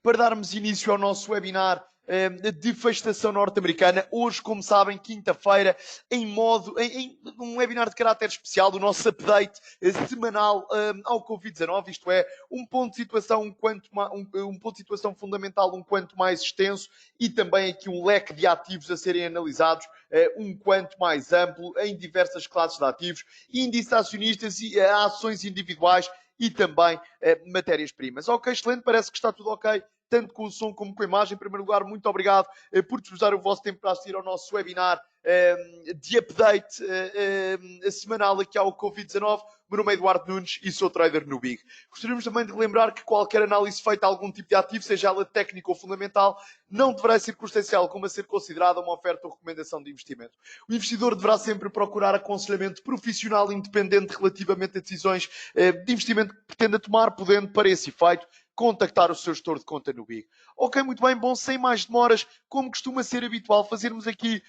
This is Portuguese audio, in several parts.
para darmos início ao nosso webinar de fechação norte-americana. Hoje, como sabem, quinta-feira, em um webinar de caráter especial, do nosso update semanal ao Covid-19, isto é, um ponto de situação um ponto de situação fundamental um quanto mais extenso e também aqui um leque de ativos a serem analisados um quanto mais amplo em diversas classes de ativos, índices acionistas e ações individuais e também matérias-primas. Ok, excelente, parece que está tudo ok, tanto com o som como com a imagem. Em primeiro lugar, muito obrigado por disponibilizar o vosso tempo para assistir ao nosso webinar de update semanal aqui ao Covid-19. O meu nome é Eduardo Nunes e sou trader no Big. Gostaríamos também de relembrar que qualquer análise feita a algum tipo de ativo, seja ela técnica ou fundamental, não deverá ser circunstancial como a ser considerada uma oferta ou recomendação de investimento. O investidor deverá sempre procurar aconselhamento profissional independente relativamente a decisões de investimento que pretenda tomar, podendo, para esse efeito, contactar o seu gestor de conta no Big. Ok, muito bem, bom, sem mais demoras, como costuma ser habitual, fazermos aqui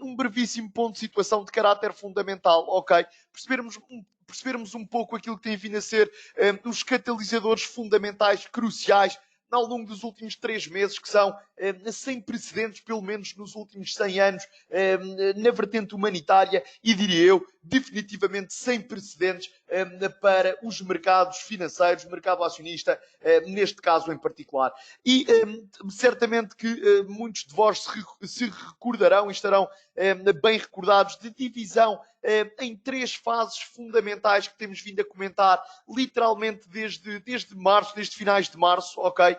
um brevíssimo ponto de situação de caráter fundamental, ok? Percebermos um pouco aquilo que tem vindo a ser os catalisadores fundamentais cruciais ao longo dos últimos 3 meses, que são sem precedentes, pelo menos nos últimos 100 anos, na vertente humanitária e, diria eu, definitivamente sem precedentes para os mercados financeiros, o mercado acionista, neste caso em particular. E certamente que muitos de vós se recordarão e estarão bem recordados de divisão em 3 fases fundamentais que temos vindo a comentar, literalmente desde março, desde finais de março, ok?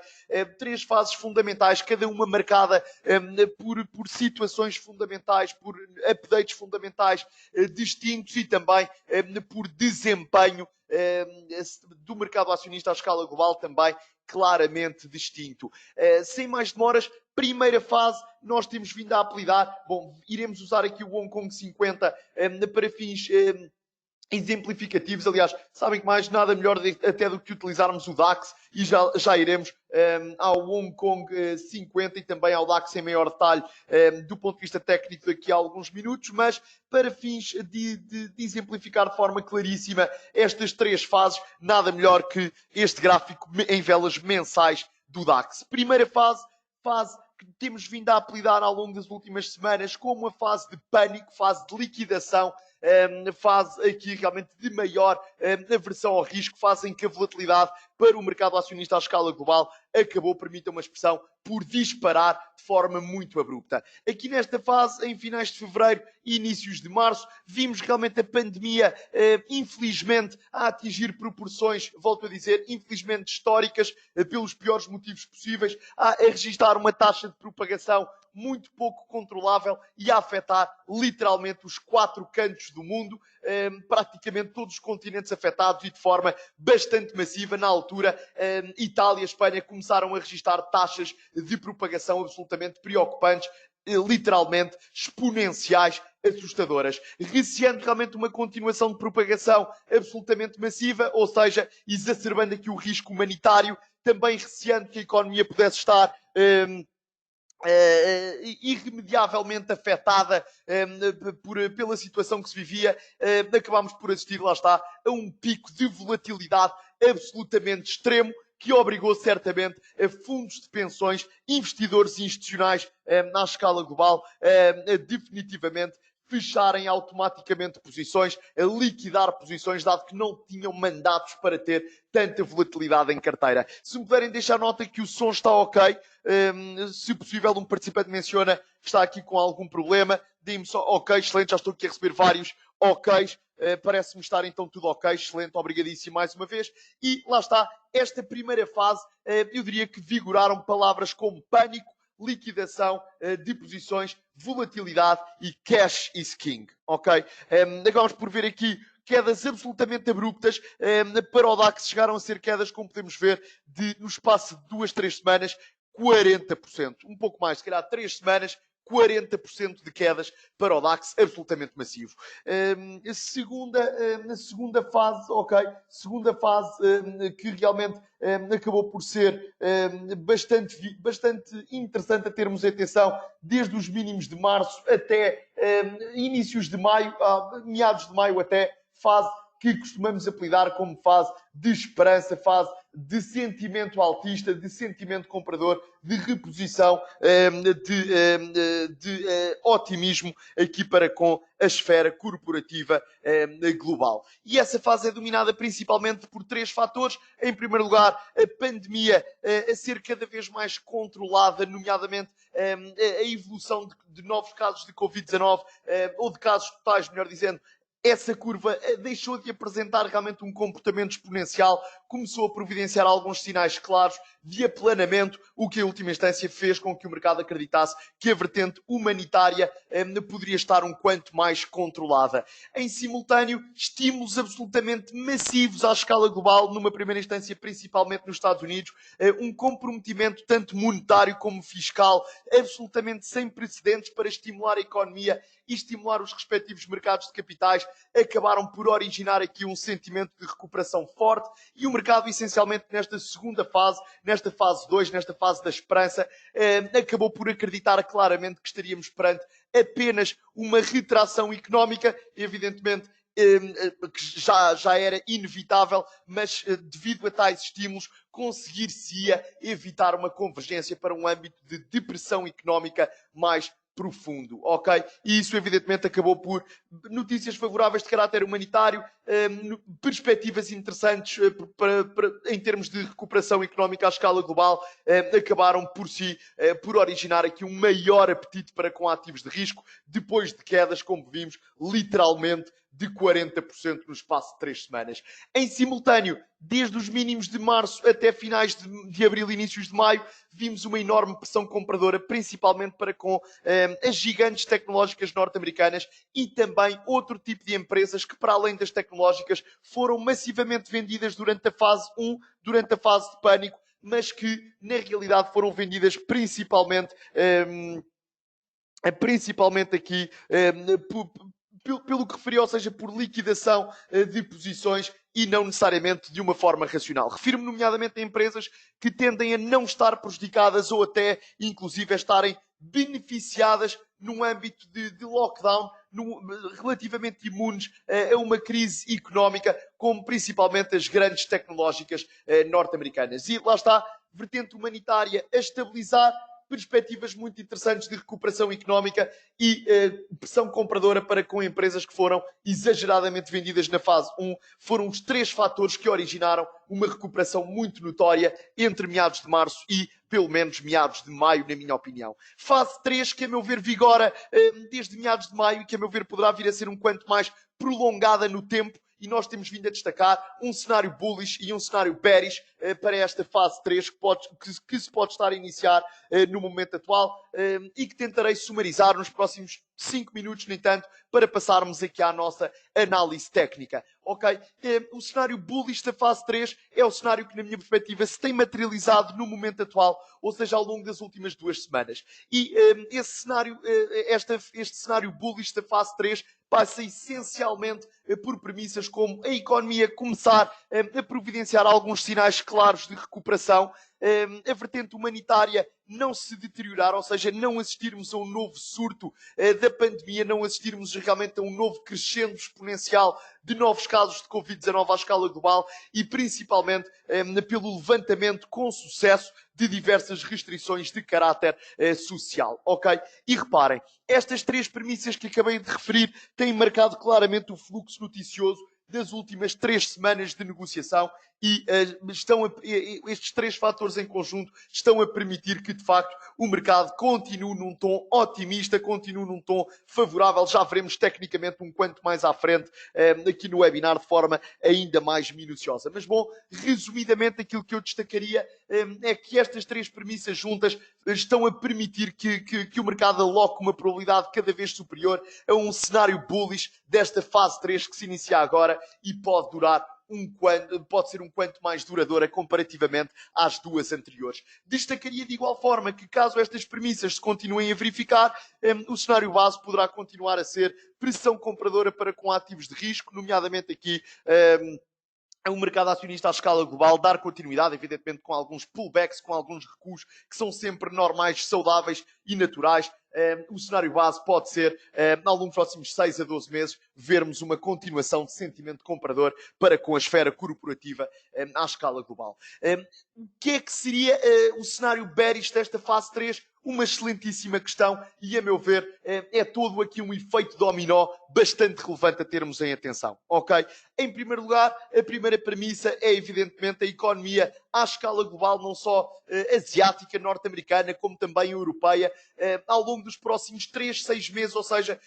3 fases fundamentais, cada uma marcada por situações fundamentais, por updates fundamentais distintos e também por desempenho do mercado acionista à escala global também claramente distinto. Sem mais demoras, primeira fase, nós temos vindo a apelidar, bom, iremos usar aqui o Hong Kong 50 para fins exemplificativos. Aliás, sabem que mais nada melhor até do que utilizarmos o DAX e já iremos ao Hong Kong 50 e também ao DAX em maior detalhe do ponto de vista técnico daqui a alguns minutos, mas para fins de exemplificar de forma claríssima estas 3 fases, nada melhor que este gráfico em velas mensais do DAX. Primeira fase que temos vindo a apelidar ao longo das últimas semanas como a fase de pânico, fase de liquidação, fase aqui realmente de maior aversão ao risco, fase em que a volatilidade para o mercado acionista à escala global acabou, permitam uma expressão, por disparar de forma muito abrupta. Aqui nesta fase, em finais de fevereiro e inícios de março, vimos realmente a pandemia, infelizmente, a atingir proporções, volto a dizer, infelizmente históricas, pelos piores motivos possíveis, a registrar uma taxa de propagação muito pouco controlável e a afetar literalmente os 4 cantos do mundo, praticamente todos os continentes afetados e de forma bastante massiva. Na altura, Itália e Espanha começaram a registrar taxas de propagação absolutamente preocupantes, literalmente exponenciais, assustadoras, receando realmente uma continuação de propagação absolutamente massiva, ou seja, exacerbando aqui o risco humanitário, também receando que a economia pudesse estar irremediavelmente afetada pela situação que se vivia. Acabámos por assistir, lá está, a um pico de volatilidade absolutamente extremo, que obrigou certamente a fundos de pensões, investidores institucionais na escala global, a definitivamente fecharem automaticamente posições, a liquidar posições, dado que não tinham mandatos para ter tanta volatilidade em carteira. Se me puderem deixar nota que o som está ok, se possível, um participante menciona que está aqui com algum problema, deem-me só ok, excelente, já estou aqui a receber vários oks, parece-me estar então tudo ok, excelente, obrigadíssimo mais uma vez. E lá está, esta primeira fase, eu diria que vigoraram palavras como pânico, liquidação de posições, volatilidade e cash is king, ok? Acabamos por ver aqui quedas absolutamente abruptas para o DAX, chegaram a ser quedas, como podemos ver, no espaço de 2, 3 semanas, 40%, um pouco mais, se calhar 3 semanas, 40% de quedas para o DAX, absolutamente massivo. Segunda fase, ok, segunda fase que realmente acabou por ser bastante interessante a termos atenção, desde os mínimos de março até inícios de maio, meados de maio até, fase que costumamos apelidar como fase de esperança, fase de sentimento altista, de sentimento comprador, de reposição, de otimismo aqui para com a esfera corporativa global. E essa fase é dominada principalmente por três fatores. Em primeiro lugar, a pandemia a ser cada vez mais controlada, nomeadamente a evolução de novos casos de Covid-19, ou de casos totais, melhor dizendo. Essa curva deixou de apresentar realmente um comportamento exponencial, começou a providenciar alguns sinais claros de aplanamento, o que em última instância fez com que o mercado acreditasse que a vertente humanitária poderia estar um quanto mais controlada. Em simultâneo, estímulos absolutamente massivos à escala global, numa primeira instância principalmente nos Estados Unidos, um comprometimento tanto monetário como fiscal absolutamente sem precedentes para estimular a economia e estimular os respectivos mercados de capitais, acabaram por originar aqui um sentimento de recuperação forte e o mercado, essencialmente nesta segunda fase, nesta fase 2, nesta fase da esperança, acabou por acreditar claramente que estaríamos perante apenas uma retração económica, evidentemente que já era inevitável, mas devido a tais estímulos conseguir-se-ia evitar uma convergência para um âmbito de depressão económica mais profundo, ok? E isso evidentemente acabou por notícias favoráveis de caráter humanitário, perspectivas interessantes em termos de recuperação económica à escala global, acabaram por si, por originar aqui um maior apetite para com ativos de risco, depois de quedas, como vimos, literalmente de 40% no espaço de 3 semanas. Em simultâneo, desde os mínimos de março até finais de abril e inícios de maio, vimos uma enorme pressão compradora, principalmente para com as gigantes tecnológicas norte-americanas e também outro tipo de empresas que, para além das tecnológicas, foram massivamente vendidas durante a fase 1, durante a fase de pânico, mas que, na realidade, foram vendidas principalmente aqui pelo que referi, ou seja, por liquidação de posições e não necessariamente de uma forma racional. Refiro-me nomeadamente a empresas que tendem a não estar prejudicadas ou até, inclusive, a estarem beneficiadas num âmbito de lockdown, relativamente imunes a uma crise económica, como principalmente as grandes tecnológicas norte-americanas. E lá está, vertente humanitária a estabilizar, perspectivas muito interessantes de recuperação económica e pressão compradora para com empresas que foram exageradamente vendidas na fase 1. Foram os três fatores que originaram uma recuperação muito notória entre meados de março e pelo menos meados de maio, na minha opinião. Fase 3, que a meu ver vigora desde meados de maio e que a meu ver poderá vir a ser um quanto mais prolongada no tempo, e nós temos vindo a destacar um cenário bullish e um cenário bearish para esta fase 3 que se pode estar a iniciar no momento atual e que tentarei sumarizar nos próximos 5 minutos, no entanto, para passarmos aqui à nossa análise técnica. Ok? O cenário bullish da fase 3 é o cenário que, na minha perspectiva, se tem materializado no momento atual, ou seja, ao longo das últimas 2 semanas. E esse cenário, este cenário bullish da fase 3 passa essencialmente por premissas como a economia começar a providenciar alguns sinais claros de recuperação, a vertente humanitária não se deteriorar, ou seja, não assistirmos a um novo surto da pandemia, não assistirmos realmente a um novo crescendo exponencial de novos casos de Covid-19 à escala global e principalmente pelo levantamento com sucesso de diversas restrições de caráter social, ok? E reparem, estas três premissas que acabei de referir têm marcado claramente o fluxo noticioso das últimas 3 semanas de negociação e estes três fatores em conjunto estão a permitir que, de facto, o mercado continue num tom otimista, continue num tom favorável. Já veremos tecnicamente um quanto mais à frente aqui no webinar de forma ainda mais minuciosa. Mas, bom, resumidamente, aquilo que eu destacaria é que estas três premissas juntas estão a permitir que o mercado aloque uma probabilidade cada vez superior a um cenário bullish desta fase 3 que se inicia agora e pode durar pode ser um quanto mais duradoura comparativamente às duas anteriores. Destacaria de igual forma que, caso estas premissas se continuem a verificar, o cenário base poderá continuar a ser pressão compradora para com ativos de risco, nomeadamente aqui o mercado acionista à escala global, dar continuidade, evidentemente com alguns pullbacks, com alguns recuos que são sempre normais, saudáveis e naturais, o cenário base pode ser, ao longo dos próximos 6 a 12 meses, vermos uma continuação de sentimento comprador para com a esfera corporativa à escala global. O que é que seria o cenário bearish desta fase 3? Uma excelentíssima questão e, a meu ver, é todo aqui um efeito dominó bastante relevante a termos em atenção. Ok? Em primeiro lugar, a primeira premissa é, evidentemente, a economia à escala global, não só asiática, norte-americana, como também europeia, ao longo dos próximos 3, 6 meses, ou seja,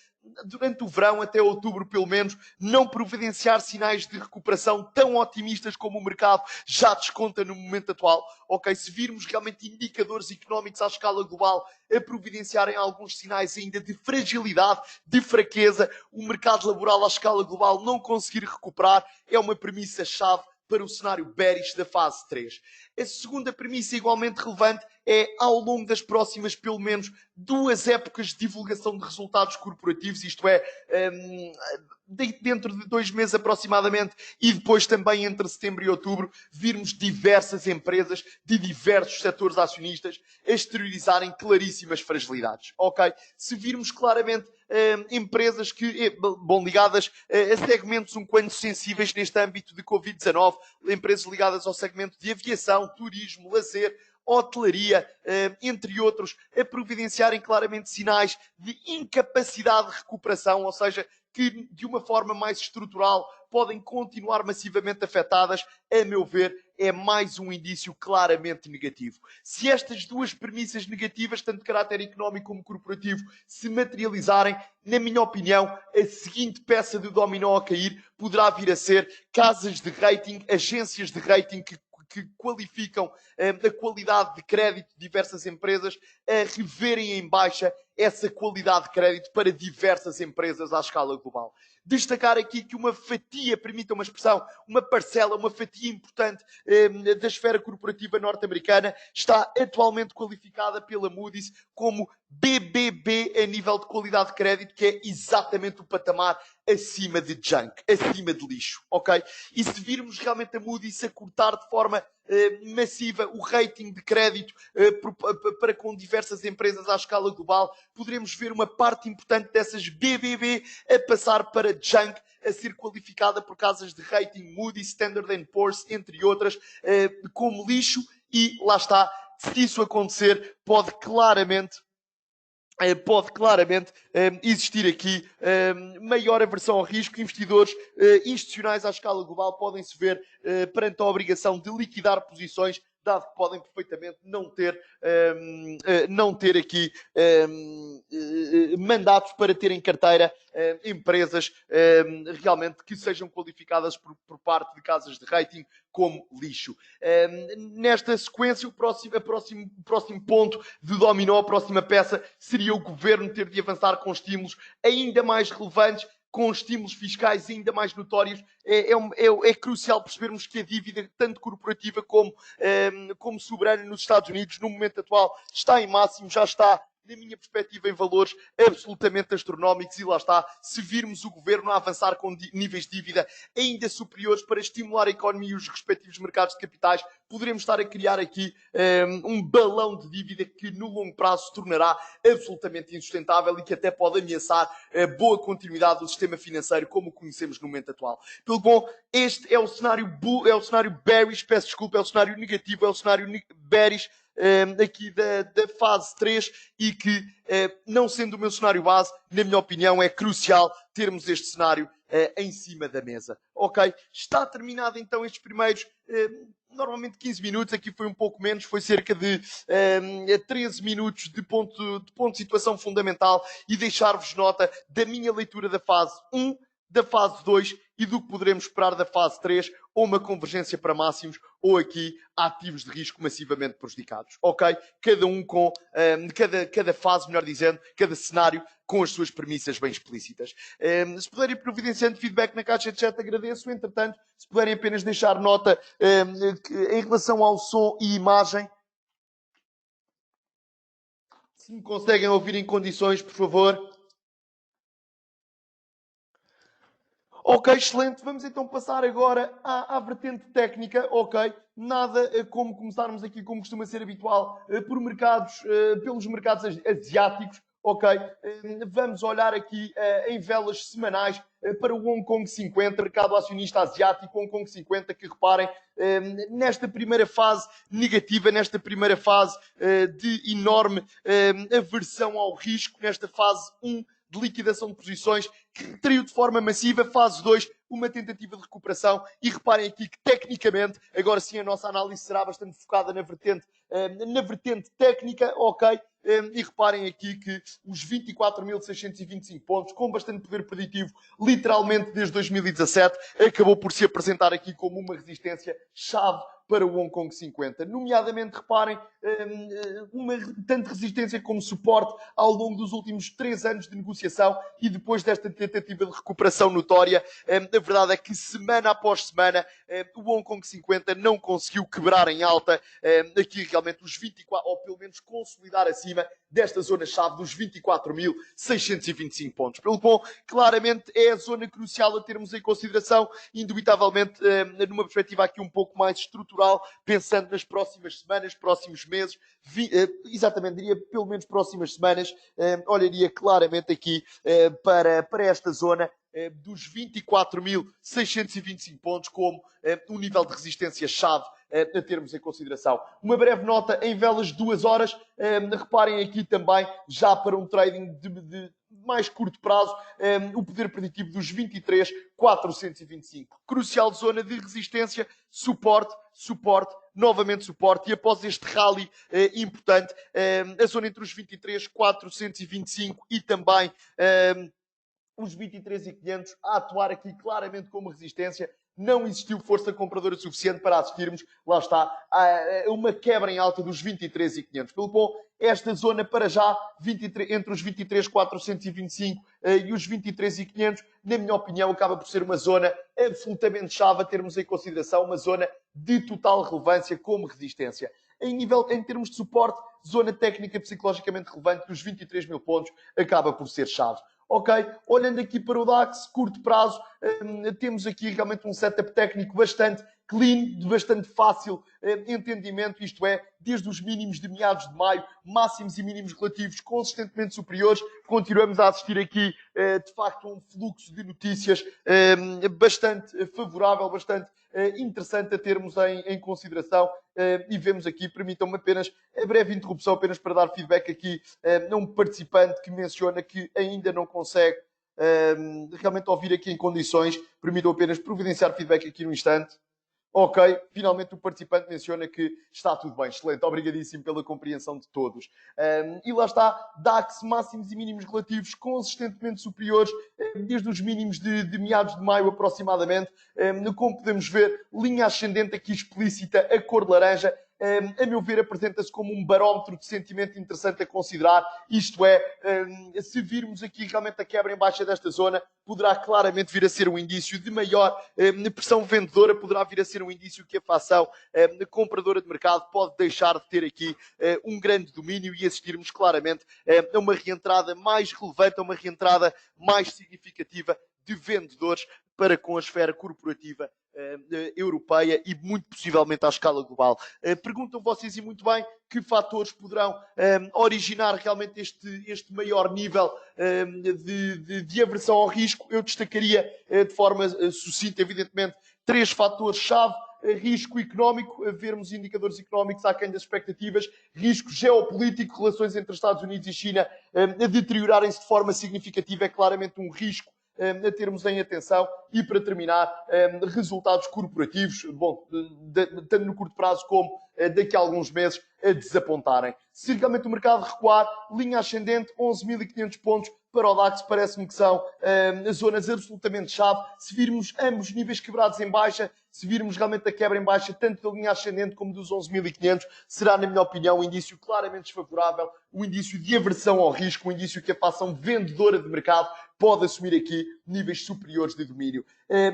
durante o verão até outubro, pelo menos, não providenciar sinais de recuperação tão otimistas como o mercado já desconta no momento atual. Ok, se virmos realmente indicadores económicos à escala global a providenciarem alguns sinais ainda de fragilidade, de fraqueza, o mercado laboral à escala global não conseguir recuperar, é uma premissa-chave para o cenário bearish da fase 3. A segunda premissa, igualmente relevante, é ao longo das próximas, pelo menos, 2 épocas de divulgação de resultados corporativos, isto é, dentro de 2 meses aproximadamente, e depois também entre setembro e outubro, virmos diversas empresas de diversos setores acionistas a exteriorizarem claríssimas fragilidades. Ok? Se virmos claramente empresas que, ligadas a segmentos um quanto sensíveis neste âmbito de Covid-19, empresas ligadas ao segmento de aviação, turismo, lazer, hotelaria, entre outros, a providenciarem claramente sinais de incapacidade de recuperação, ou seja, que de uma forma mais estrutural podem continuar massivamente afetadas, a meu ver, é mais um indício claramente negativo. Se estas duas premissas negativas, tanto de caráter económico como corporativo, se materializarem, na minha opinião, a seguinte peça de dominó a cair poderá vir a ser casas de rating, agências de rating que qualificam a qualidade de crédito de diversas empresas, a reverem em baixa essa qualidade de crédito para diversas empresas à escala global. Destacar aqui que uma fatia, permita uma expressão, uma parcela, uma fatia importante da esfera corporativa norte-americana está atualmente qualificada pela Moody's como BBB a nível de qualidade de crédito, que é exatamente o patamar acima de junk, acima de lixo, ok? E se virmos realmente a Moody's a cortar de forma massiva o rating de crédito para com diversas empresas à escala global, poderemos ver uma parte importante dessas BBB a passar para junk, a ser qualificada por casas de rating Moody's, Standard & Poor's, entre outras, como lixo, e lá está, se isso acontecer, pode claramente existir aqui maior aversão ao risco. Investidores institucionais à escala global podem se ver perante a obrigação de liquidar posições, dado que podem perfeitamente não ter aqui mandatos para ter em carteira empresas realmente que sejam qualificadas por parte de casas de rating como lixo. Nesta sequência, o próximo ponto de dominó, a próxima peça, seria o governo ter de avançar com estímulos ainda mais relevantes, com estímulos fiscais ainda mais notórios. É crucial percebermos que a dívida, tanto corporativa como soberana nos Estados Unidos, no momento atual, está em máximo, já está, na minha perspectiva, em valores absolutamente astronómicos, e lá está, se virmos o governo a avançar com níveis de dívida ainda superiores para estimular a economia e os respectivos mercados de capitais, poderemos estar a criar aqui um balão de dívida que no longo prazo se tornará absolutamente insustentável e que até pode ameaçar a boa continuidade do sistema financeiro como o conhecemos no momento atual. Pelo bom, este é o cenário bearish, peço desculpa, é o cenário negativo, é o cenário bearish aqui da fase 3, e que, não sendo o meu cenário base, na minha opinião, é crucial termos este cenário em cima da mesa. Ok? Está terminado então estes primeiros, normalmente 15 minutos, aqui foi um pouco menos, foi cerca de 13 minutos de ponto de situação fundamental, e deixar-vos nota da minha leitura da fase 1, da fase 2 e do que poderemos esperar da fase 3, ou uma convergência para máximos, ou aqui ativos de risco massivamente prejudicados. Ok? Cada um com, cada fase, melhor dizendo, cada cenário com as suas premissas bem explícitas. Se puderem providenciando feedback na caixa de chat, agradeço. Entretanto, se puderem apenas deixar nota em relação ao som e imagem, se me conseguem ouvir em condições, por favor. Ok, excelente. Vamos então passar agora à vertente técnica. Ok, nada como começarmos aqui, como costuma ser habitual, pelos mercados asiáticos. Ok, vamos olhar aqui em velas semanais para o Hong Kong 50, mercado acionista asiático, Hong Kong 50, que reparem, nesta primeira fase negativa, nesta primeira fase de enorme aversão ao risco, nesta fase 1 de liquidação de posições, que retraiu de forma massiva, fase 2, uma tentativa de recuperação, e reparem aqui que tecnicamente, agora sim a nossa análise será bastante focada na vertente técnica, ok? E reparem aqui que os 24.625 pontos, com bastante poder preditivo, literalmente desde 2017, acabou por se apresentar aqui como uma resistência chave para o Hong Kong 50. Nomeadamente, reparem, tanto resistência como suporte ao longo dos últimos 3 anos de negociação e depois desta tentativa de recuperação notória. A verdade é que semana após semana o Hong Kong 50 não conseguiu quebrar em alta aqui realmente os 24, ou pelo menos consolidar acima desta zona-chave dos 24.625 pontos. Pelo bom, claramente é a zona crucial a termos em consideração, indubitavelmente numa perspectiva aqui um pouco mais estrutural, pensando nas próximas semanas, próximos meses, exatamente, diria pelo menos próximas semanas, olharia claramente aqui para esta zona dos 24.625 pontos como um nível de resistência-chave a termos em consideração. Uma breve nota em velas de 2 horas. Reparem aqui também, já para um trading de mais curto prazo, o poder preditivo dos 23.425. Crucial zona de resistência, suporte, novamente suporte, e após este rally importante, a zona entre os 23.425 e também os 23.500 a atuar aqui claramente como resistência. Não existiu força compradora suficiente para assistirmos, lá está, a uma quebra em alta dos 23.500. Pelo bom, esta zona para já, entre os 23.425 e os 23.500, na minha opinião, acaba por ser uma zona absolutamente chave a termos em consideração, uma zona de total relevância como resistência. Em termos de suporte, zona técnica psicologicamente relevante dos 23.000 pontos acaba por ser chave. Ok, olhando aqui para o DAX, curto prazo, temos aqui realmente um setup técnico bastante clean, de bastante fácil entendimento, isto é, desde os mínimos de meados de maio, máximos e mínimos relativos consistentemente superiores. Continuamos a assistir aqui, de facto, a um fluxo de notícias bastante favorável, bastante interessante a termos em consideração. E vemos aqui, permitam-me apenas a breve interrupção, apenas para dar feedback aqui a um participante que menciona que ainda não consegue realmente ouvir aqui em condições. Permitam apenas providenciar feedback aqui no instante. Ok, finalmente o participante menciona que está tudo bem. Excelente, obrigadíssimo pela compreensão de todos. E lá está, DAX, máximos e mínimos relativos consistentemente superiores, desde os mínimos de meados de maio aproximadamente. Como podemos ver, linha ascendente aqui explícita, a cor de laranja, a meu ver, apresenta-se como um barómetro de sentimento interessante a considerar. Isto é, se virmos aqui realmente a quebra em baixa desta zona, poderá claramente vir a ser um indício de maior pressão vendedora, poderá vir a ser um indício que a fação compradora de mercado pode deixar de ter aqui um grande domínio e assistirmos claramente a uma reentrada mais relevante, a uma reentrada mais significativa de vendedores para com a esfera corporativa europeia e muito possivelmente à escala global. Perguntam vocês, e muito bem, que fatores poderão originar realmente este maior nível de aversão ao risco. Eu destacaria de forma sucinta, evidentemente, 3 fatores-chave. Risco económico, vermos indicadores económicos aquém das expectativas, risco geopolítico, relações entre Estados Unidos e China a deteriorarem-se de forma significativa, é claramente um risco a termos em atenção. E para terminar, resultados corporativos, bom, tanto no curto prazo como daqui a alguns meses, a desapontarem. Se realmente o mercado recuar, linha ascendente, 11.500 pontos para o DAX, parece-me que são zonas absolutamente chave. Se virmos ambos níveis quebrados em baixa, se virmos realmente a quebra em baixa, tanto da linha ascendente como dos 11.500, será, na minha opinião, um indício claramente desfavorável, um indício de aversão ao risco, um indício que a fação vendedora de mercado pode assumir aqui níveis superiores de domínio.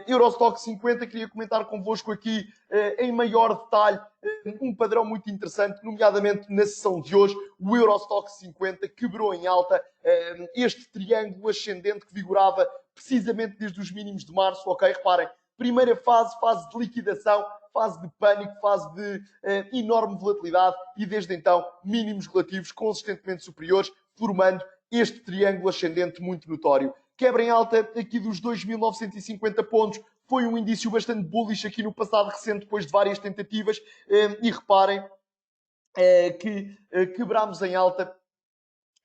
Eurostock 50, queria comentar convosco aqui em maior detalhe um padrão muito interessante, nomeadamente na sessão de hoje. O Eurostock 50 quebrou em alta este triângulo ascendente que vigorava precisamente desde os mínimos de março. Ok, reparem, primeira fase, fase de liquidação, fase de pânico, fase de enorme volatilidade e desde então mínimos relativos consistentemente superiores, formando este triângulo ascendente muito notório. Quebra em alta aqui dos 2.950 pontos. Foi um indício bastante bullish aqui no passado recente, depois de várias tentativas. E reparem que quebramos em alta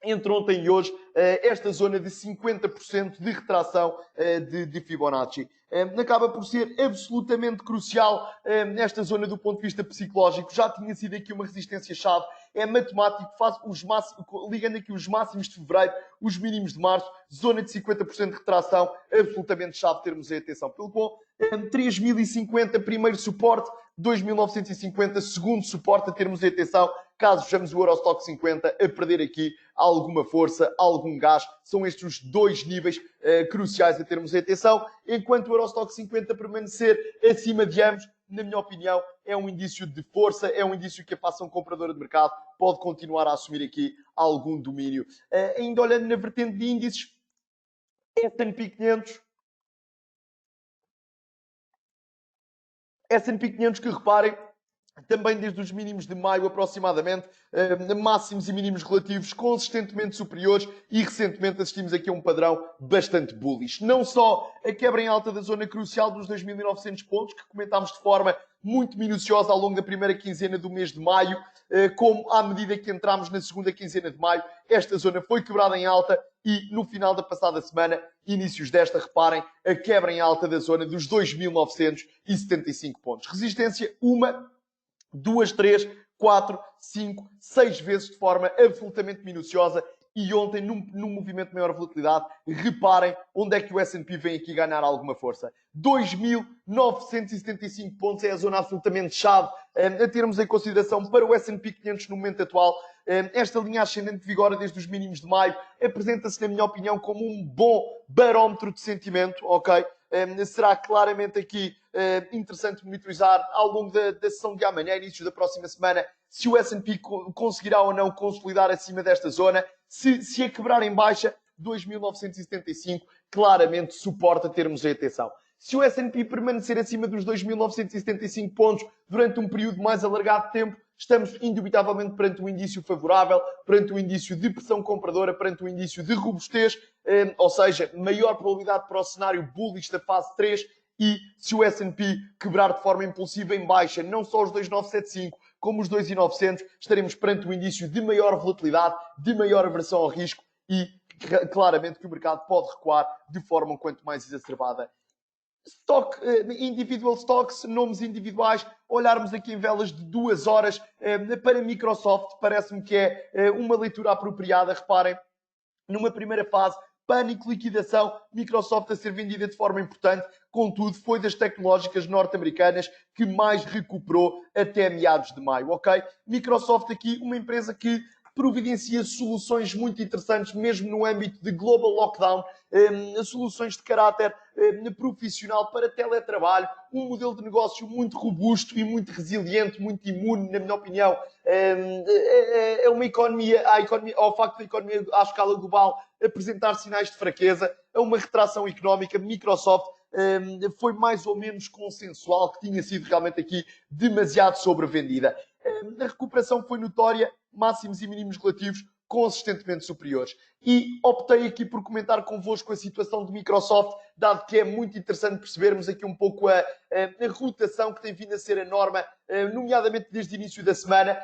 entre ontem e hoje esta zona de 50% de retração de Fibonacci. Acaba por ser absolutamente crucial nesta zona do ponto de vista psicológico. Já tinha sido aqui uma resistência-chave. É matemático, ligando aqui os máximos de fevereiro, os mínimos de março, zona de 50% de retração, absolutamente chave termos aí atenção. Pelo bom, 3.050, primeiro suporte, 2.950, segundo suporte a termos em atenção, caso vejamos o Eurostock 50 a perder aqui alguma força, algum gás. São estes os dois níveis cruciais a termos em atenção. Enquanto o Eurostock 50 permanecer acima de ambos, na minha opinião, é um indício de força, é um indício que a fação compradora de mercado pode continuar a assumir aqui algum domínio. Ainda olhando na vertente de índices, S&P 500, S&P 500 que reparem, também desde os mínimos de maio aproximadamente, máximos e mínimos relativos consistentemente superiores e recentemente assistimos aqui a um padrão bastante bullish. Não só a quebra em alta da zona crucial dos 2.900 pontos, que comentámos de forma muito minuciosa ao longo da primeira quinzena do mês de maio, como à medida que entramos na segunda quinzena de maio, esta zona foi quebrada em alta e no final da passada semana, inícios desta, reparem, a quebra em alta da zona dos 2.975 pontos. Resistência, 2, 3, 4, 5, 6 vezes de forma absolutamente minuciosa. E ontem, num movimento de maior volatilidade, reparem onde é que o S&P vem aqui ganhar alguma força. 2.975 pontos é a zona absolutamente chave a termos em consideração para o S&P 500 no momento atual. Esta linha ascendente que vigora desde os mínimos de maio apresenta-se, na minha opinião, como um bom barómetro de sentimento, ok? Será claramente aqui interessante monitorizar ao longo da sessão de amanhã, início da próxima semana, se o S&P conseguirá ou não consolidar acima desta zona. Se a quebrar em baixa, 2.975, claramente suporta termos em atenção. Se o S&P permanecer acima dos 2.975 pontos durante um período mais alargado de tempo, estamos indubitavelmente perante um indício favorável, perante um indício de pressão compradora, perante um indício de robustez, ou seja, maior probabilidade para o cenário bullish da fase 3. E se o S&P quebrar de forma impulsiva em baixa, não só os 2.975, como os 2.900, estaremos perante um indício de maior volatilidade, de maior aversão ao risco e claramente que o mercado pode recuar de forma um quanto mais exacerbada. Individual stocks, nomes individuais, olharmos aqui em velas de 2 horas para Microsoft, parece-me que é uma leitura apropriada. Reparem, numa primeira fase, pânico, liquidação, Microsoft a ser vendida de forma importante, contudo, foi das tecnológicas norte-americanas que mais recuperou até meados de maio, ok? Microsoft aqui, uma empresa que providencia soluções muito interessantes, mesmo no âmbito de global lockdown, soluções de caráter profissional para teletrabalho, um modelo de negócio muito robusto e muito resiliente, muito imune, na minha opinião. É uma economia, ao facto da economia à escala global apresentar sinais de fraqueza, a uma retração económica, Microsoft foi mais ou menos consensual que tinha sido realmente aqui demasiado sobrevendida. A recuperação foi notória, máximos e mínimos relativos consistentemente superiores. E optei aqui por comentar convosco a situação de Microsoft, dado que é muito interessante percebermos aqui um pouco a rotação que tem vindo a ser a norma, nomeadamente desde o início da semana,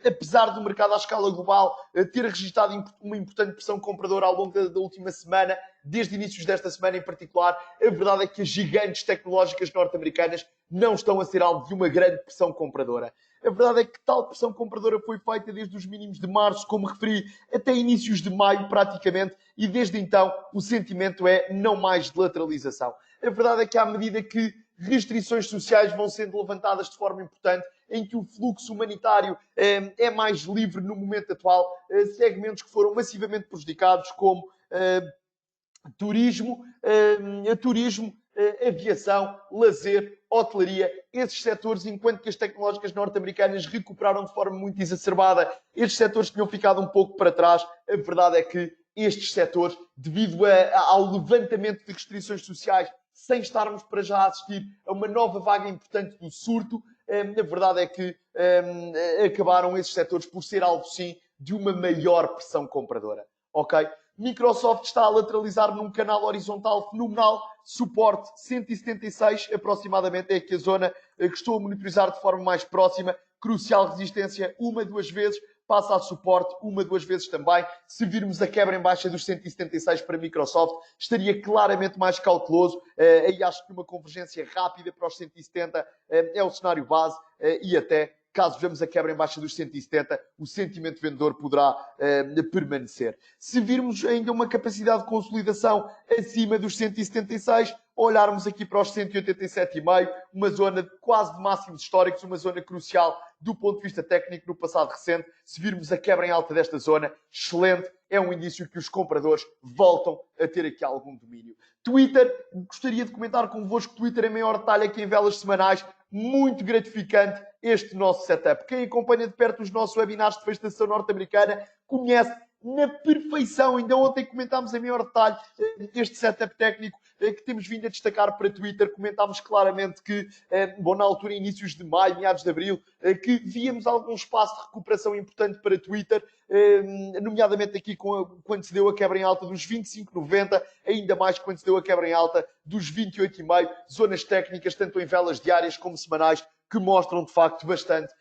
apesar do mercado à escala global ter registrado uma importante pressão compradora ao longo da última semana, desde inícios desta semana em particular, a verdade é que as gigantes tecnológicas norte-americanas não estão a ser alvo de uma grande pressão compradora. A verdade é que tal pressão compradora foi feita desde os mínimos de março, como referi, até inícios de maio, praticamente, e desde então o sentimento é não mais de lateralização. A verdade é que à medida que restrições sociais vão sendo levantadas de forma importante, em que o fluxo humanitário é mais livre no momento atual, segmentos que foram massivamente prejudicados, como turismo, aviação, lazer, hotelaria, esses setores, enquanto que as tecnológicas norte-americanas recuperaram de forma muito exacerbada, estes setores tinham ficado um pouco para trás. A verdade é que estes setores, devido ao levantamento de restrições sociais, sem estarmos para já a assistir a uma nova vaga importante do surto, a verdade é que acabaram esses setores por ser alvo, sim, de uma maior pressão compradora. ok? Microsoft está a lateralizar num canal horizontal fenomenal, suporte 176 aproximadamente, é aqui a zona que estou a monitorizar de forma mais próxima, crucial resistência uma, duas vezes, passa a suporte uma, duas vezes também. Se virmos a quebra em baixa dos 176 para Microsoft, estaria claramente mais cauteloso. Aí acho que uma convergência rápida para os 170 é o cenário base e até, caso vejamos a quebra em baixa dos 170, o sentimento vendedor poderá permanecer. Se virmos ainda uma capacidade de consolidação acima dos 176, olharmos aqui para os 187,5, uma zona quase de máximos históricos, uma zona crucial do ponto de vista técnico no passado recente. Se virmos a quebra em alta desta zona, excelente, é um indício que os compradores voltam a ter aqui algum domínio. Twitter, gostaria de comentar convosco Twitter em maior detalhe aqui em velas semanais, muito gratificante este nosso setup. Quem acompanha de perto os nossos webinars de fechação norte-americana conhece na perfeição. Ainda ontem comentámos em maior detalhe este setup técnico que temos vindo a destacar para Twitter. Comentámos claramente que, na altura, inícios de maio, meados de abril, que víamos algum espaço de recuperação importante para Twitter, nomeadamente aqui quando se deu a quebra em alta dos 25,90, ainda mais quando se deu a quebra em alta dos 28,5, zonas técnicas, tanto em velas diárias como semanais, que mostram, de facto, bastante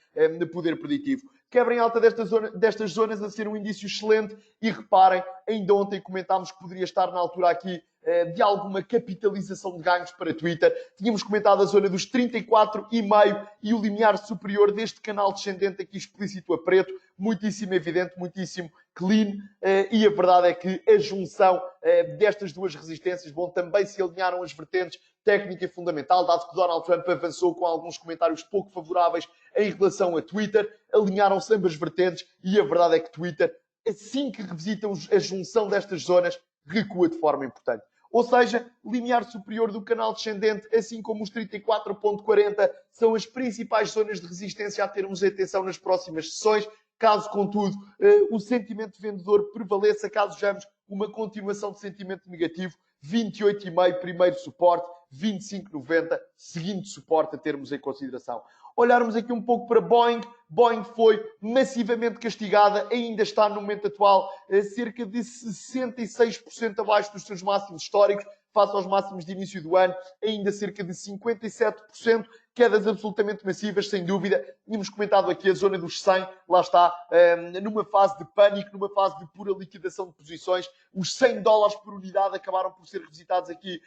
poder preditivo. Quebra em alta destas zonas a ser um indício excelente e reparem, ainda ontem comentámos que poderia estar na altura aqui de alguma capitalização de ganhos para Twitter. Tínhamos comentado a zona dos 34,5 e o limiar superior deste canal descendente aqui explícito a preto, muitíssimo evidente, muitíssimo clean, e a verdade é que a junção destas duas resistências, também se alinharam as vertentes técnica e fundamental, dado que Donald Trump avançou com alguns comentários pouco favoráveis em relação a Twitter, alinharam-se ambas vertentes e a verdade é que Twitter, assim que revisita a junção destas zonas, recua de forma importante. Ou seja, limiar superior do canal descendente, assim como os 34,40, são as principais zonas de resistência a termos atenção nas próximas sessões. Caso, contudo, o sentimento vendedor prevaleça, caso vejamos uma continuação de sentimento negativo, 28,5 primeiro suporte, 25,90 seguinte suporte a termos em consideração. Olharmos aqui um pouco para Boeing. Boeing foi massivamente castigada, ainda está no momento atual cerca de 66% abaixo dos seus máximos históricos, face aos máximos de início do ano, ainda cerca de 57%, quedas absolutamente massivas, sem dúvida. Tínhamos comentado aqui a zona dos 100, lá está, numa fase de pânico, numa fase de pura liquidação de posições. Os $100 por unidade acabaram por ser revisitados aqui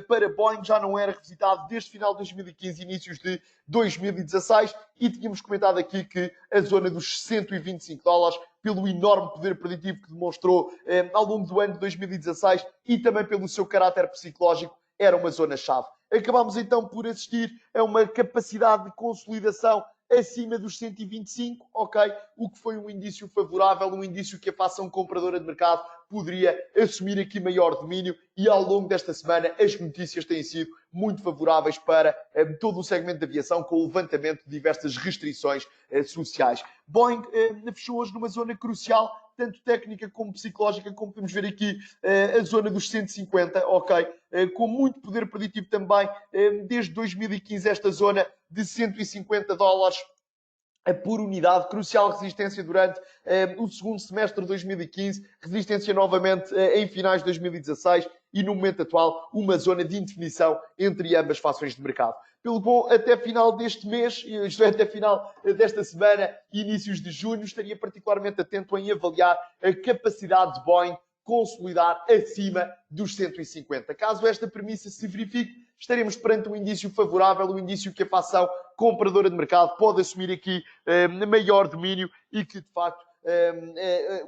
para Boeing, já não era revisitado desde final de 2015, inícios de 2016, e tínhamos comentado aqui que a zona dos $125, pelo enorme poder preditivo que demonstrou ao longo do ano de 2016 e também pelo seu caráter psicológico, era uma zona-chave. Acabámos então por assistir a uma capacidade de consolidação acima dos 125, ok? O que foi um indício favorável, um indício que a fação compradora de mercado poderia assumir aqui maior domínio, e ao longo desta semana as notícias têm sido muito favoráveis para todo o segmento de aviação, com o levantamento de diversas restrições sociais. Boeing fechou hoje numa zona crucial, tanto técnica como psicológica, como podemos ver aqui a zona dos 150, ok? Com muito poder preditivo também, desde 2015, esta zona de $150 por unidade, crucial resistência durante o segundo semestre de 2015, resistência novamente em finais de 2016 e no momento atual uma zona de indefinição entre ambas fações de mercado. Pelo bom, até final deste mês, isto é, até final desta semana e inícios de junho, estaria particularmente atento em avaliar a capacidade de Boeing consolidar acima dos 150. Caso esta premissa se verifique, estaremos perante um indício favorável, um indício que a fação compradora de mercado pode assumir aqui maior domínio e que, de facto,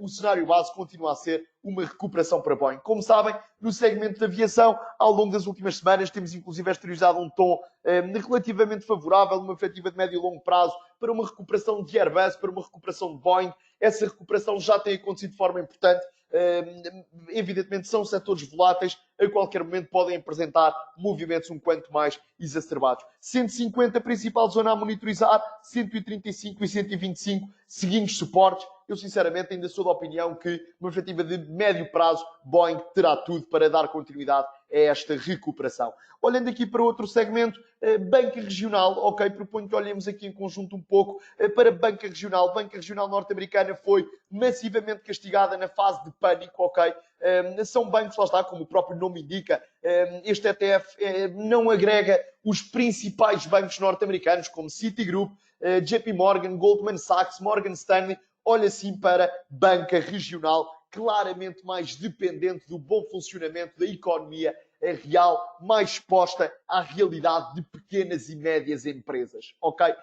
o cenário base continua a ser uma recuperação para Boeing. Como sabem, no segmento de aviação, ao longo das últimas semanas, temos inclusive exteriorizado um tom relativamente favorável, uma perspectiva de médio e longo prazo, para uma recuperação de Airbus, para uma recuperação de Boeing. Essa recuperação já tem acontecido de forma importante. Evidentemente são setores voláteis, a qualquer momento podem apresentar movimentos um quanto mais exacerbados. 150 principal zona a monitorizar, 135 e 125 seguintes suportes. Eu sinceramente ainda sou da opinião que, numa perspectiva de médio prazo, Boeing terá tudo para dar continuidade a esta recuperação. Olhando aqui para outro segmento, banca regional, ok, proponho que olhemos aqui em conjunto um pouco para banca regional. Banca regional norte-americana foi massivamente castigada na fase de pânico, ok? São bancos, lá está, como o próprio nome indica, este ETF não agrega os principais bancos norte-americanos, como Citigroup, JP Morgan, Goldman Sachs, Morgan Stanley. Olha sim para banca regional, claramente mais dependente do bom funcionamento da economia real, mais exposta à realidade de pequenas e médias empresas, ok?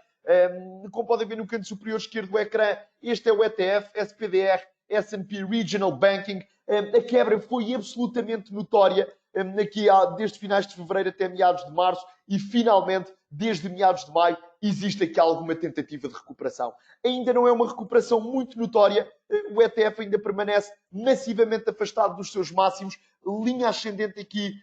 Como podem ver no canto superior esquerdo do ecrã, este é o ETF SPDR S&P Regional Banking. A quebra foi absolutamente notória aqui desde finais de fevereiro até meados de março e finalmente, desde meados de maio, existe aqui alguma tentativa de recuperação. Ainda não é uma recuperação muito notória, o ETF ainda permanece massivamente afastado dos seus máximos, linha ascendente aqui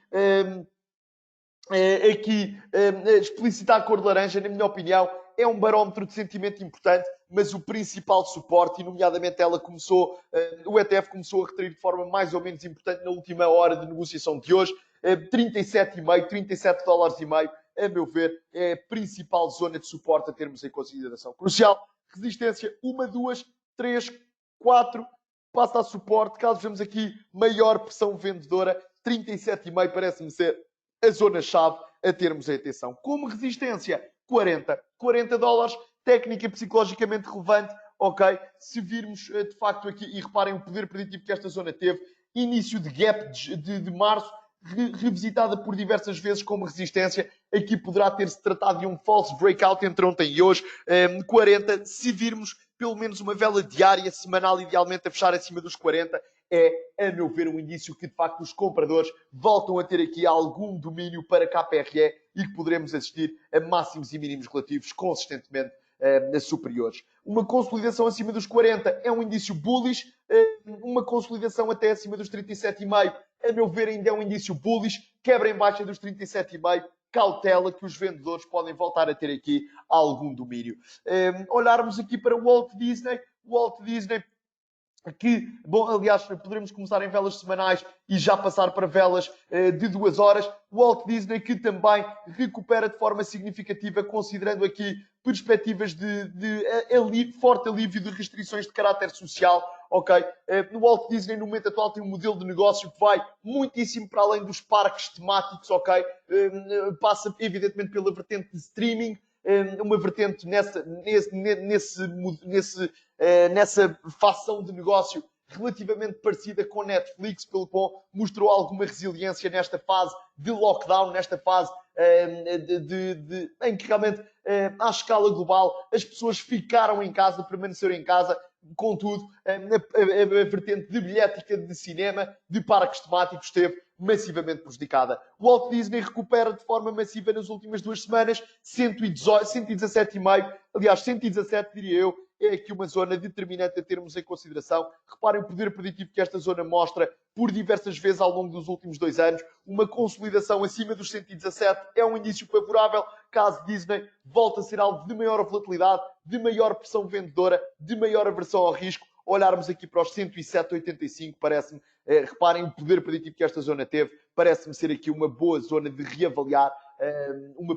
explicitar a cor de laranja, na minha opinião, é um barómetro de sentimento importante, mas o principal suporte, e nomeadamente o ETF começou a retrair de forma mais ou menos importante na última hora de negociação de hoje, 37,5, 37 dólares e meio, a meu ver, é a principal zona de suporte a termos em consideração. Crucial, resistência, 1, 2, 3, 4, passa a suporte, caso vejamos aqui maior pressão vendedora, 37,5 parece-me ser a zona-chave a termos em atenção. Como resistência, 40 dólares, técnica psicologicamente relevante, ok? Se virmos de facto aqui, e reparem o poder preditivo que esta zona teve, início de gap de março, revisitada por diversas vezes como resistência, aqui poderá ter-se tratado de um false breakout entre ontem e hoje, 40, se virmos pelo menos uma vela diária, semanal, idealmente a fechar acima dos 40, é, a meu ver, um indício que, de facto, os compradores voltam a ter aqui algum domínio para KPRE e que poderemos assistir a máximos e mínimos relativos consistentemente superiores. Uma consolidação acima dos 40 é um indício bullish, uma consolidação até acima dos 37,5, a meu ver, ainda é um indício bullish, quebra em baixa dos 37,5, cautela que os vendedores podem voltar a ter aqui algum domínio. Olharmos aqui para o Walt Disney que, bom, aliás, poderemos começar em velas semanais e já passar para velas de 2 horas. O Walt Disney que também recupera de forma significativa, considerando aqui perspectivas de forte alívio de restrições de caráter social, ok? O Walt Disney, no momento atual, tem um modelo de negócio que vai muitíssimo para além dos parques temáticos, ok? Passa, evidentemente, pela vertente de streaming, uma vertente nessa fação de negócio relativamente parecida com Netflix, pelo qual mostrou alguma resiliência nesta fase de lockdown, nesta fase em que realmente, à escala global, as pessoas ficaram em casa, permaneceram em casa. Contudo, a vertente de bilhética de cinema, de parques temáticos, esteve massivamente prejudicada. O Walt Disney recupera de forma massiva nas últimas 2 semanas, 117,5, aliás, 117, diria eu, é aqui uma zona determinante a termos em consideração. Reparem o poder preditivo que esta zona mostra por diversas vezes ao longo dos últimos 2 anos. Uma consolidação acima dos 117 é um indício favorável, caso Disney volte a ser alvo de maior volatilidade, de maior pressão vendedora, de maior aversão ao risco. Olharmos aqui para os 107,85, parece-me, reparem o poder preditivo que esta zona teve, parece-me ser aqui uma boa zona de reavaliar um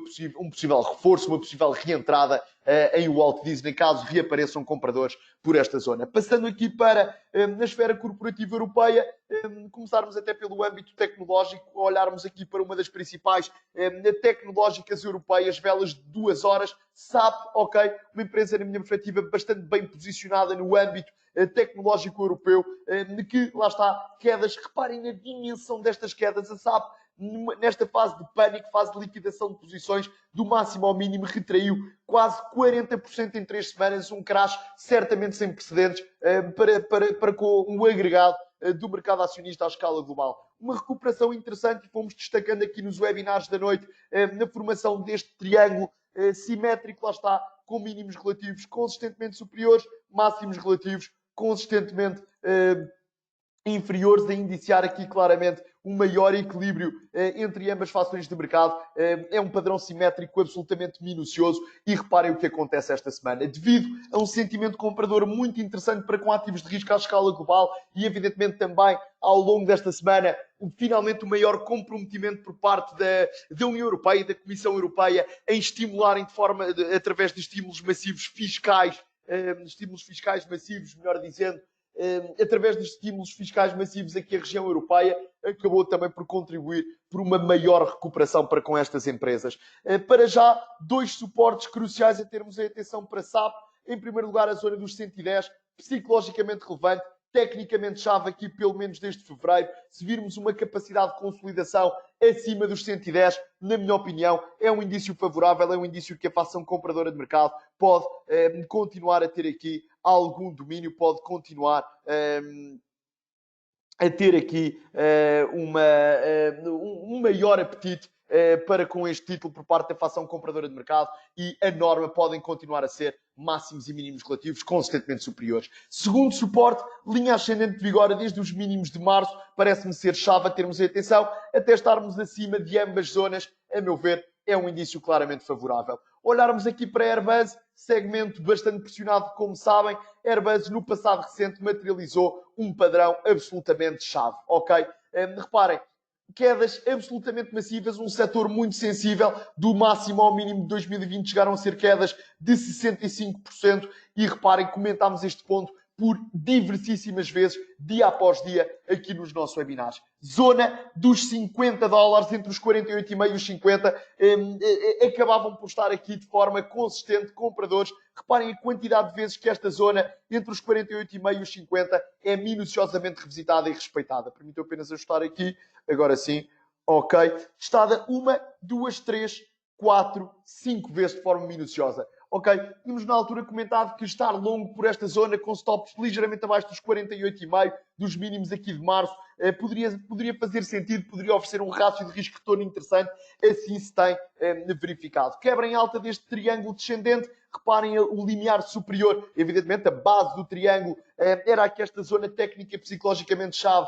possível reforço, uma possível reentrada em Walt Disney, caso reapareçam compradores por esta zona. Passando aqui para a esfera corporativa europeia, começarmos até pelo âmbito tecnológico, olharmos aqui para uma das principais tecnológicas europeias, velas de 2 horas, SAP, ok, uma empresa, na minha perspectiva, bastante bem posicionada no âmbito tecnológico europeu, que, lá está, quedas, reparem na dimensão destas quedas, a SAP, nesta fase de pânico, fase de liquidação de posições, do máximo ao mínimo, retraiu quase 40% em 3 semanas, um crash certamente sem precedentes para com um agregado do mercado acionista à escala global. Uma recuperação interessante, e fomos destacando aqui nos webinars da noite, na formação deste triângulo simétrico, lá está, com mínimos relativos consistentemente superiores, máximos relativos consistentemente inferiores, a indiciar aqui claramente um maior equilíbrio entre ambas fações de mercado. É um padrão simétrico absolutamente minucioso e reparem o que acontece esta semana. Devido a um sentimento comprador muito interessante para com ativos de risco à escala global e, evidentemente, também ao longo desta semana, finalmente o maior comprometimento por parte da União Europeia e da Comissão Europeia em estimularem através de estímulos massivos fiscais, massivos, melhor dizendo, através de estímulos fiscais massivos aqui a região europeia, acabou também por contribuir por uma maior recuperação para com estas empresas. Para já, dois suportes cruciais a termos em atenção para SAP. Em primeiro lugar, a zona dos 110, psicologicamente relevante, tecnicamente chave aqui pelo menos desde fevereiro. Se virmos uma capacidade de consolidação acima dos 110, na minha opinião, é um indício favorável, é um indício que a fação compradora de mercado pode continuar a ter aqui algum domínio, pode continuar a ter aqui um maior apetite para com este título por parte da fação compradora de mercado e a norma podem continuar a ser máximos e mínimos relativos consistentemente superiores. Segundo suporte, linha ascendente de vigor desde os mínimos de março, parece-me ser chave a termos atenção, até estarmos acima de ambas zonas, a meu ver, é um indício claramente favorável. Olharmos aqui para a Airbus, segmento bastante pressionado, como sabem, Airbus no passado recente materializou um padrão absolutamente chave, ok? Reparem, quedas absolutamente massivas, um setor muito sensível, do máximo ao mínimo de 2020 chegaram a ser quedas de 65% e reparem, comentámos este ponto por diversíssimas vezes, dia após dia, aqui nos nossos webinars. Zona dos $50, entre os 48,5 e os 50, acabavam por estar aqui de forma consistente, compradores. Reparem a quantidade de vezes que esta zona, entre os 48,5 e os 50, é minuciosamente revisitada e respeitada. Permitam apenas ajustar aqui, agora sim, ok. Estada 1, 2, 3, 4, 5 vezes de forma minuciosa. Ok, tínhamos na altura comentado que estar longo por esta zona com stops ligeiramente abaixo dos 48,5, dos mínimos aqui de março, poderia fazer sentido, poderia oferecer um rácio de risco-retorno interessante, assim se tem verificado. Quebra em alta deste triângulo descendente, reparem o limiar superior, evidentemente a base do triângulo era aqui esta zona técnica e psicologicamente chave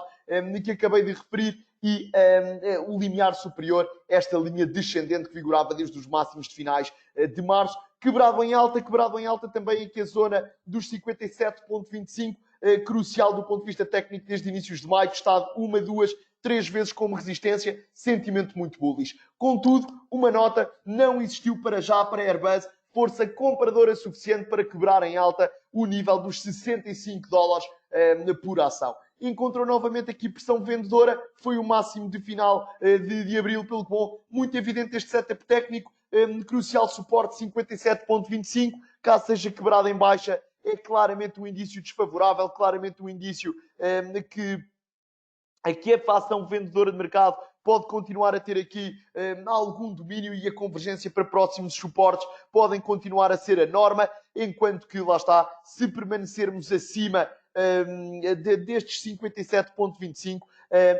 que acabei de referir, e o limiar superior, esta linha descendente que vigorava desde os máximos de finais de março, quebrado em alta também aqui a zona dos 57,25, crucial do ponto de vista técnico desde inícios de maio, estado 1, 2, 3 vezes como resistência, sentimento muito bullish. Contudo, uma nota, não existiu para já para a Airbus força compradora suficiente para quebrar em alta o nível dos $65 por ação. Encontrou novamente aqui pressão vendedora, foi o máximo de final de abril, pelo que bom, muito evidente este setup técnico, crucial suporte 57,25, caso seja quebrado em baixa, é claramente um indício desfavorável, claramente um indício que a fação vendedora de mercado pode continuar a ter aqui algum domínio e a convergência para próximos suportes podem continuar a ser a norma, enquanto que, lá está, se permanecermos acima destes 57,25,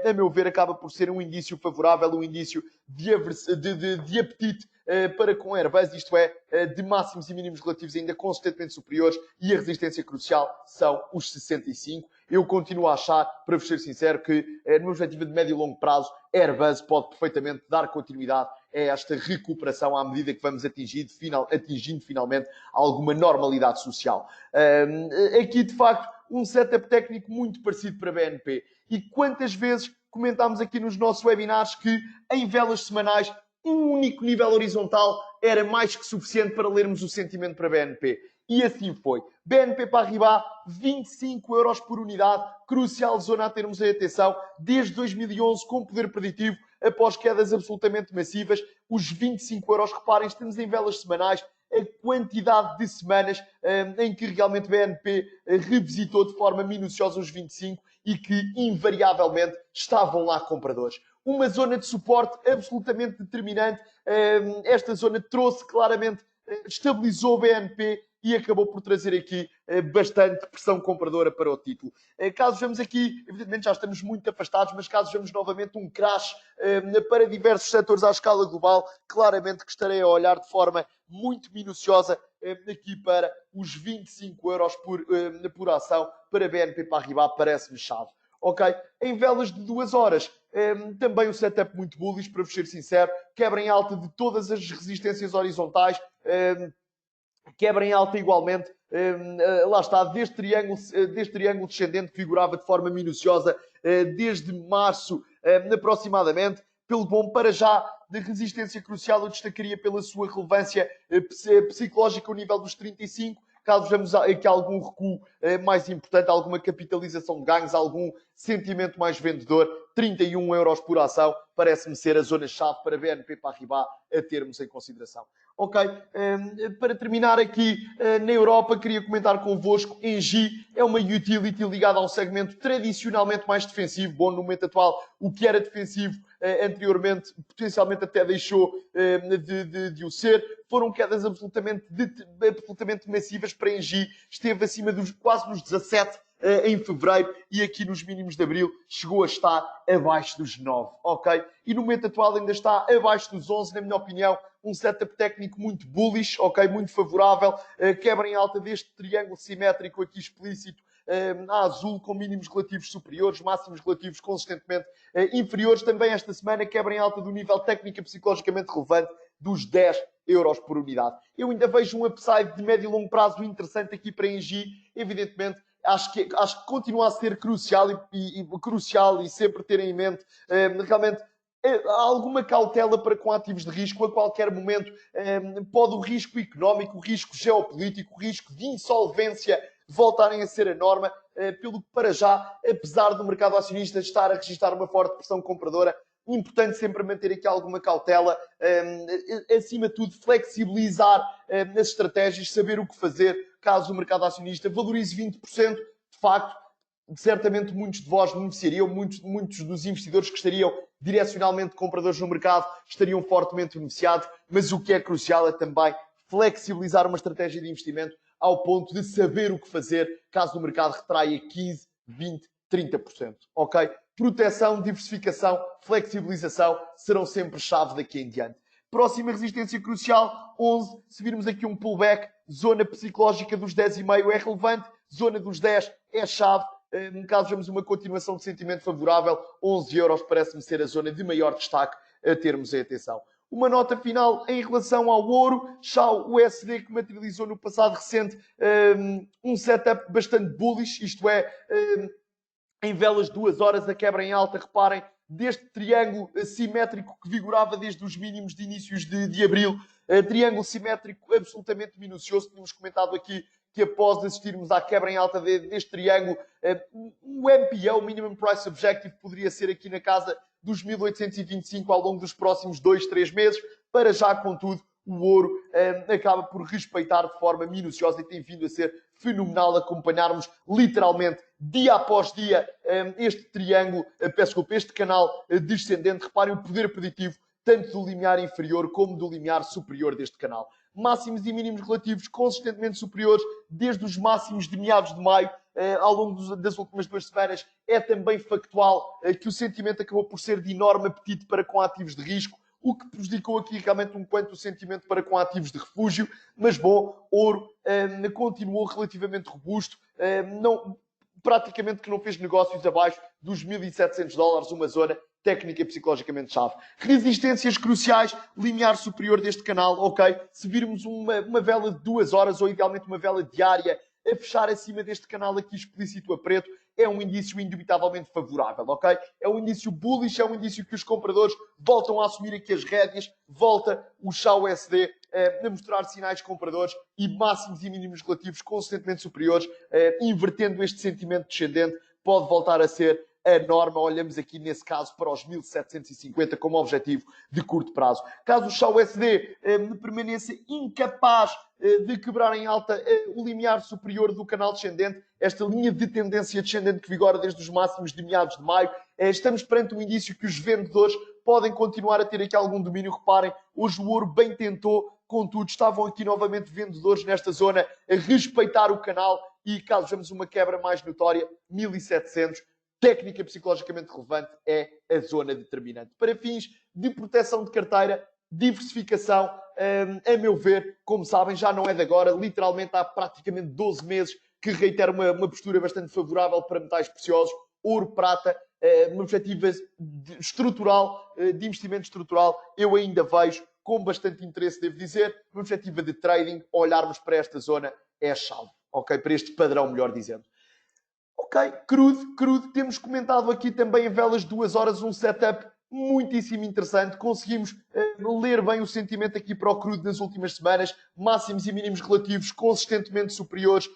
a meu ver, acaba por ser um indício favorável, um indício de apetite para com a Airbus, isto é, de máximos e mínimos relativos ainda consistentemente superiores, e a resistência crucial são os 65. Eu continuo a achar, para vos ser sincero, que numa perspectiva de médio e longo prazo, a Airbus pode perfeitamente dar continuidade a esta recuperação à medida que vamos atingindo finalmente alguma normalidade social. Aqui, de facto, um setup técnico muito parecido para a BNP. E quantas vezes comentámos aqui nos nossos webinars que, em velas semanais, um único nível horizontal era mais que suficiente para lermos o sentimento para a BNP. E assim foi. BNP Paribas, 25 euros por unidade, crucial zona a termos em atenção, desde 2011 com poder preditivo, após quedas absolutamente massivas, os 25 euros, reparem, estamos em velas semanais, a quantidade de semanas em que realmente a BNP revisitou de forma minuciosa os 25 e que, invariavelmente, estavam lá compradores. Uma zona de suporte absolutamente determinante. Esta zona trouxe claramente, estabilizou o BNP e acabou por trazer aqui bastante pressão compradora para o título. Caso vemos aqui, evidentemente já estamos muito afastados, mas caso vemos novamente um crash para diversos setores à escala global, claramente que estarei a olhar de forma muito minuciosa aqui para os 25 euros por ação para a BNP Paribas, parece-me chave. ok? Em velas de 2 horas, também um setup muito bullish, para vos ser sincero, quebra em alta de todas as resistências horizontais, quebra em alta igualmente, lá está, deste triângulo descendente que figurava de forma minuciosa desde março aproximadamente. Pelo bom, para já, de resistência crucial, eu destacaria pela sua relevância psicológica ao nível dos 35. Caso vejamos aqui algum recuo mais importante, alguma capitalização de ganhos, algum sentimento mais vendedor, 31 euros por ação, parece-me ser a zona-chave para BNP Paribas a termos em consideração. Ok, para terminar aqui, na Europa, queria comentar convosco, Engie é uma utility ligada a um segmento tradicionalmente mais defensivo. Bom, no momento atual, o que era defensivo anteriormente, potencialmente até deixou de o ser. Foram quedas absolutamente massivas para Engie. Esteve acima dos quase nos 17 em fevereiro e aqui nos mínimos de abril chegou a estar abaixo dos 9, ok? E no momento atual ainda está abaixo dos 11, na minha opinião, um setup técnico muito bullish, ok? Muito favorável, quebra em alta deste triângulo simétrico aqui explícito, a azul, com mínimos relativos superiores, máximos relativos consistentemente inferiores. Também esta semana quebra em alta do nível técnico e psicologicamente relevante dos 10 euros por unidade. Eu ainda vejo um upside de médio e longo prazo interessante aqui para Engie, evidentemente. Acho que continua a ser crucial e sempre ter em mente realmente alguma cautela para com ativos de risco. A qualquer momento pode o risco económico, o risco geopolítico, o risco de insolvência voltarem a ser a norma, pelo que para já, apesar do mercado acionista estar a registrar uma forte pressão compradora, importante sempre manter aqui alguma cautela, acima de tudo flexibilizar as estratégias, saber o que fazer caso o mercado acionista valorize 20%, de facto, certamente muitos de vós beneficiariam, muitos dos investidores que estariam direcionalmente compradores no mercado estariam fortemente beneficiados, mas o que é crucial é também flexibilizar uma estratégia de investimento ao ponto de saber o que fazer caso o mercado retraia 15, 20, 30%, ok? Proteção, diversificação, flexibilização serão sempre chave daqui em diante. Próxima resistência crucial, 11. Se virmos aqui um pullback, zona psicológica dos 10,5 é relevante, zona dos 10 é chave. Caso vejamos uma continuação de sentimento favorável, 11 euros parece-me ser a zona de maior destaque a termos em atenção. Uma nota final em relação ao ouro, SHA-USD, que materializou no passado recente um setup bastante bullish, isto é, em velas de 2 horas, a quebra em alta, reparem, deste triângulo simétrico que vigorava desde os mínimos de inícios de abril. Triângulo simétrico absolutamente minucioso. Tínhamos comentado aqui que após assistirmos à quebra em alta deste triângulo, o MPO, o Minimum Price Objective, poderia ser aqui na casa dos 1825 ao longo dos próximos 2, 3 meses. Para já, contudo, o ouro acaba por respeitar de forma minuciosa e tem vindo a ser fenomenal acompanharmos literalmente dia após dia este triângulo, este canal descendente. Reparem o poder preditivo tanto do limiar inferior como do limiar superior deste canal. Máximos e mínimos relativos consistentemente superiores desde os máximos de meados de maio ao longo das últimas 2 semanas. É também factual que o sentimento acabou por ser de enorme apetite para com ativos de risco, o que prejudicou aqui realmente um quanto o sentimento para com ativos de refúgio. Mas bom, ouro continuou relativamente robusto, praticamente que não fez negócios abaixo dos 1.700 dólares, uma zona técnica e psicologicamente chave. Resistências cruciais, limiar superior deste canal, ok? Se virmos uma vela de 2 horas ou idealmente uma vela diária a fechar acima deste canal aqui explícito a preto, é um indício indubitavelmente favorável, ok? É um indício bullish, é um indício que os compradores voltam a assumir aqui as rédeas, volta o SHA-USD a mostrar sinais compradores e máximos e mínimos relativos consistentemente superiores, invertendo este sentimento descendente, pode voltar a ser a norma. Olhamos aqui, nesse caso, para os 1.750 como objetivo de curto prazo. Caso o SHA-USD permaneça incapaz de quebrar em alta o limiar superior do canal descendente, esta linha de tendência descendente que vigora desde os máximos de meados de maio, estamos perante um indício que os vendedores podem continuar a ter aqui algum domínio. Reparem, hoje o ouro bem tentou, contudo, estavam aqui novamente vendedores nesta zona a respeitar o canal e, caso vejamos uma quebra mais notória, 1.700, técnica psicologicamente relevante, é a zona determinante. Para fins de proteção de carteira, diversificação, a meu ver, como sabem, já não é de agora, literalmente há praticamente 12 meses que reitera uma postura bastante favorável para metais preciosos. ouro, prata, uma perspectiva estrutural, de investimento estrutural, eu ainda vejo com bastante interesse, devo dizer, uma perspectiva de trading, olharmos para esta zona é a chave, ok? Para este padrão, melhor dizendo. Ok, crude. Temos comentado aqui também em velas 2 horas um setup muitíssimo interessante. Conseguimos ler bem o sentimento aqui para o crude nas últimas semanas. Máximos e mínimos relativos consistentemente superiores.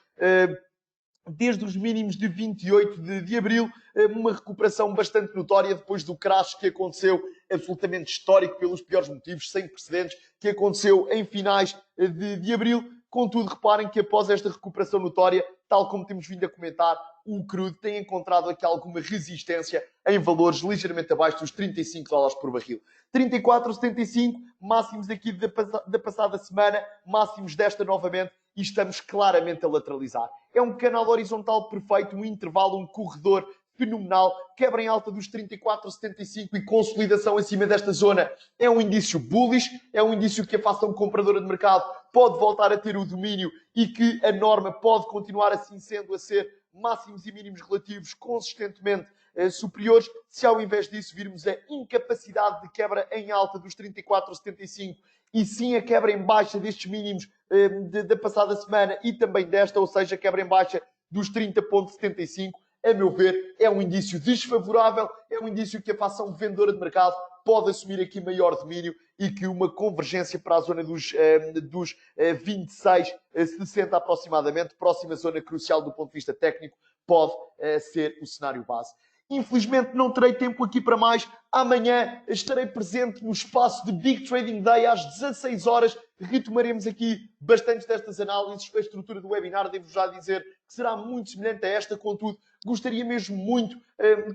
Desde os mínimos de 28 de abril, uma recuperação bastante notória depois do crash que aconteceu, absolutamente histórico pelos piores motivos, sem precedentes, que aconteceu em finais de abril. Contudo, reparem que após esta recuperação notória, tal como temos vindo a comentar, o crude tem encontrado aqui alguma resistência em valores ligeiramente abaixo dos $35 por barril. 34,75, máximos aqui da passada semana, máximos desta novamente, e estamos claramente a lateralizar. É um canal horizontal perfeito, um intervalo, um corredor fenomenal, quebra em alta dos 34,75 e consolidação acima desta zona. É um indício bullish, é um indício que a fação compradora de mercado pode voltar a ter o domínio e que a norma pode continuar assim sendo a ser máximos e mínimos relativos consistentemente superiores. Se ao invés disso virmos a incapacidade de quebra em alta dos 34,75 e sim a quebra em baixa destes mínimos da passada semana e também desta, ou seja, a quebra em baixa dos 30,75, a meu ver, é um indício desfavorável, é um indício que a fação vendedora de mercado pode assumir aqui maior domínio e que uma convergência para a zona dos 26,60 aproximadamente, próxima zona crucial do ponto de vista técnico, pode ser o cenário base. Infelizmente não terei tempo aqui para mais. Amanhã estarei presente no espaço de Big Trading Day às 16 horas. Retomaremos aqui bastantes destas análises. A estrutura do webinar, devo já dizer, que será muito semelhante a esta. Contudo, gostaria mesmo muito,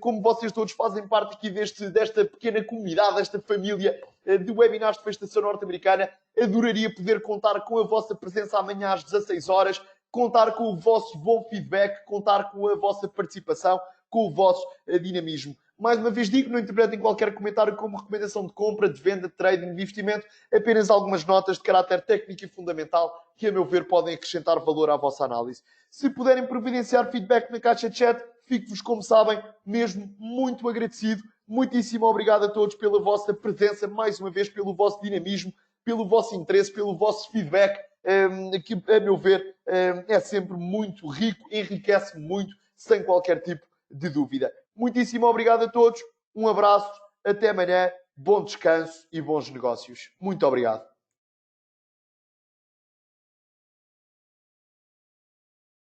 como vocês todos fazem parte aqui desta pequena comunidade, desta família de webinars de fechação norte-americana, adoraria poder contar com a vossa presença amanhã às 16 horas, contar com o vosso bom feedback, contar com a vossa participação, com o vosso dinamismo. Mais uma vez digo, não interpretem qualquer comentário como recomendação de compra, de venda, de trading, de investimento, apenas algumas notas de caráter técnico e fundamental que, a meu ver, podem acrescentar valor à vossa análise. Se puderem providenciar feedback na caixa de chat, fico-vos, como sabem, mesmo muito agradecido. Muitíssimo obrigado a todos pela vossa presença, mais uma vez, pelo vosso dinamismo, pelo vosso interesse, pelo vosso feedback, que, a meu ver, é sempre muito rico, enriquece muito, sem qualquer tipo de dúvida. Muitíssimo obrigado a todos, um abraço, até amanhã, bom descanso e bons negócios. Muito obrigado.